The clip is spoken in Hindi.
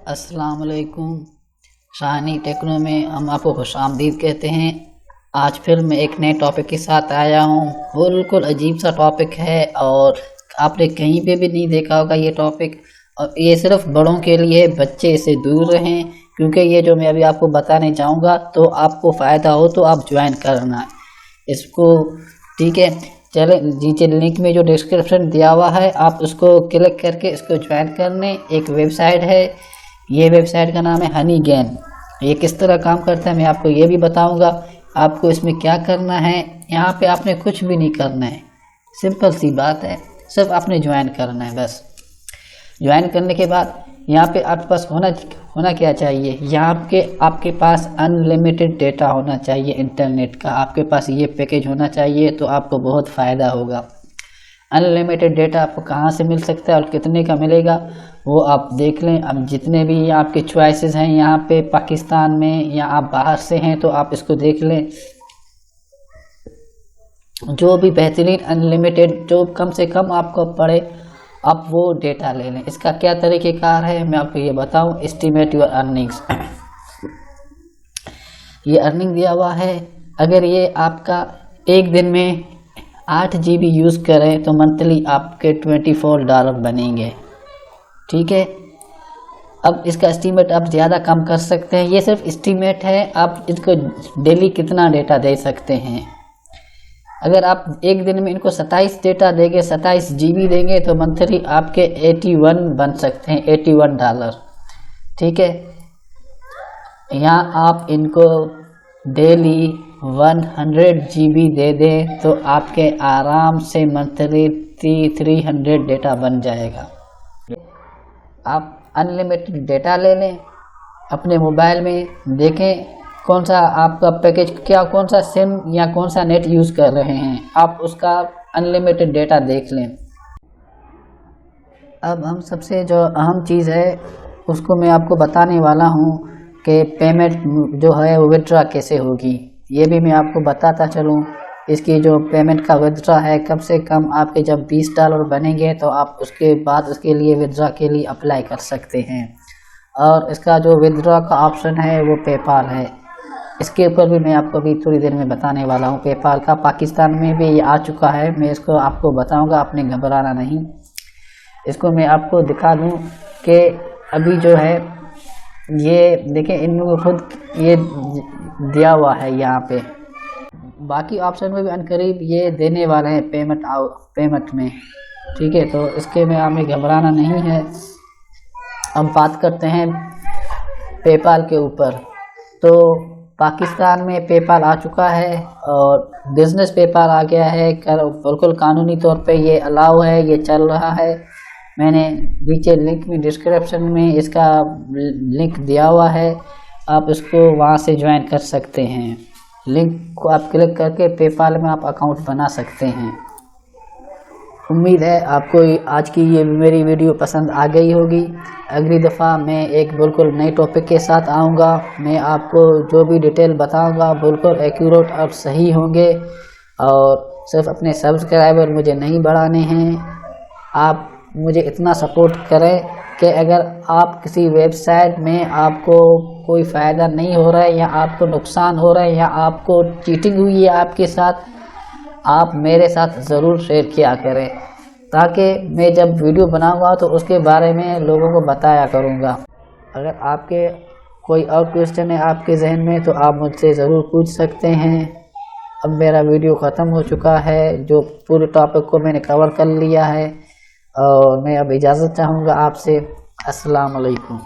अस्सलाम वालेकुम। शानी टेक्नो में हम आपको खुशामदीद कहते हैं। आज फिर मैं एक नए टॉपिक के साथ आया हूँ। बिल्कुल अजीब सा टॉपिक है और आपने कहीं पे भी नहीं देखा होगा ये टॉपिक। और ये सिर्फ बड़ों के लिए, बच्चे इससे दूर रहें, क्योंकि ये जो मैं अभी आपको बताने जाऊँगा तो आपको फ़ायदा हो तो आप ज्वाइन करना इसको, ठीक है। चले नीचे लिंक में जो डिस्क्रिप्शन दिया हुआ है आप उसको क्लिक करके इसको ज्वाइन करने। एक वेबसाइट है, ये वेबसाइट का नाम है हनी गेन। ये किस तरह काम करता है मैं आपको ये भी बताऊंगा। आपको इसमें क्या करना है, यहाँ पे आपने कुछ भी नहीं करना है, सिंपल सी बात है, सिर्फ आपने ज्वाइन करना है बस। ज्वाइन करने के बाद यहाँ पे आपके पास होना क्या चाहिए, यहाँ आपके पास अनलिमिटेड डेटा होना चाहिए इंटरनेट का। आपके पास ये पैकेज होना चाहिए तो आपको बहुत फ़ायदा होगा। अनलिमिटेड डेटा आपको कहाँ से मिल सकता है और कितने का मिलेगा वो आप देख लें। अब जितने भी आपके चॉइसेस हैं यहाँ पे पाकिस्तान में या आप बाहर से हैं तो आप इसको देख लें। जो भी बेहतरीन अनलिमिटेड जो कम से कम आपको पड़े आप वो डेटा ले लें। इसका क्या तरीक़ेकार है मैं आपको ये बताऊं। एस्टिमेट योर अर्निंग्स, ये अर्निंग दिया हुआ है। अगर ये आपका एक दिन में 8 GB यूज़ करें तो मंथली आपके $24 बनेंगे, ठीक है। अब इसका एस्टीमेट आप ज़्यादा कम कर सकते हैं, ये सिर्फ एस्टीमेट है। आप इसको डेली कितना डेटा दे सकते हैं। अगर आप एक दिन में इनको 27 डेटा देंगे, 27 GB देंगे तो मंथली आपके 81 बन सकते हैं, $81, ठीक है। यहाँ आप इनको डेली 100 GB दे दें तो आपके आराम से मंथली 300 डेटा बन जाएगा। आप अनलिमिटेड डेटा ले लें, अपने मोबाइल में देखें कौन सा आपका पैकेज, क्या कौन सा सिम या कौन सा नेट यूज़ कर रहे हैं, आप उसका अनलिमिटेड डेटा देख लें। अब हम सबसे जो अहम चीज़ है उसको मैं आपको बताने वाला हूँ कि पेमेंट जो है वो विड्रॉ कैसे होगी, ये भी मैं आपको बताता चलूँ। इसकी जो पेमेंट का विड्रॉ है कम से कम आपके जब $20 बनेंगे तो आप उसके बाद उसके लिए विड्रॉ के लिए अप्लाई कर सकते हैं। और इसका जो विड्रॉ का ऑप्शन है वो पेपाल है, इसके ऊपर भी मैं आपको अभी थोड़ी देर में बताने वाला हूँ। पेपाल का पाकिस्तान में भी ये आ चुका है, मैं इसको आपको बताऊँगा, आपने घबराना नहीं। इसको मैं आपको दिखा दूँ कि अभी जो है ये देखें इनको खुद ये दिया हुआ है यहाँ पे। बाकी ऑप्शन में भी अनकरीब ये देने वाले हैं पेमेंट में, ठीक है। तो इसके में हमें घबराना नहीं है। अब बात करते हैं पेपाल के ऊपर। तो पाकिस्तान में पेपाल आ चुका है और बिजनेस पेपाल आ गया है, बिल्कुल कानूनी तौर पे ये अलाउ है, ये चल रहा है। मैंने नीचे लिंक में डिस्क्रिप्शन में इसका लिंक दिया हुआ है, आप इसको वहाँ से ज्वाइन कर सकते हैं। लिंक को आप क्लिक करके पेपाल में आप अकाउंट बना सकते हैं। उम्मीद है आपको आज की ये मेरी वीडियो पसंद आ गई होगी। अगली दफ़ा मैं एक बिल्कुल नए टॉपिक के साथ आऊँगा। मैं आपको जो भी डिटेल बताऊँगा बिल्कुल एक्यूरेट और सही होंगे। और सिर्फ अपने सब्सक्राइबर मुझे नहीं बढ़ाने हैं, आप मुझे इतना सपोर्ट करें कि अगर आप किसी वेबसाइट में आपको कोई फ़ायदा नहीं हो रहा है या आपको नुकसान हो रहा है या आपको चीटिंग हुई है आपके साथ, आप मेरे साथ ज़रूर शेयर किया करें, ताकि मैं जब वीडियो बनाऊंगा तो उसके बारे में लोगों को बताया करूंगा। अगर आपके कोई और क्वेश्चन है आपके जहन में तो आप मुझसे ज़रूर पूछ सकते हैं। अब मेरा वीडियो ख़त्म हो चुका है, जो पूरे टॉपिक को मैंने कवर कर लिया है और मैं अब इजाज़त चाहूँगा आपसे। अस्सलाम वालेकुम।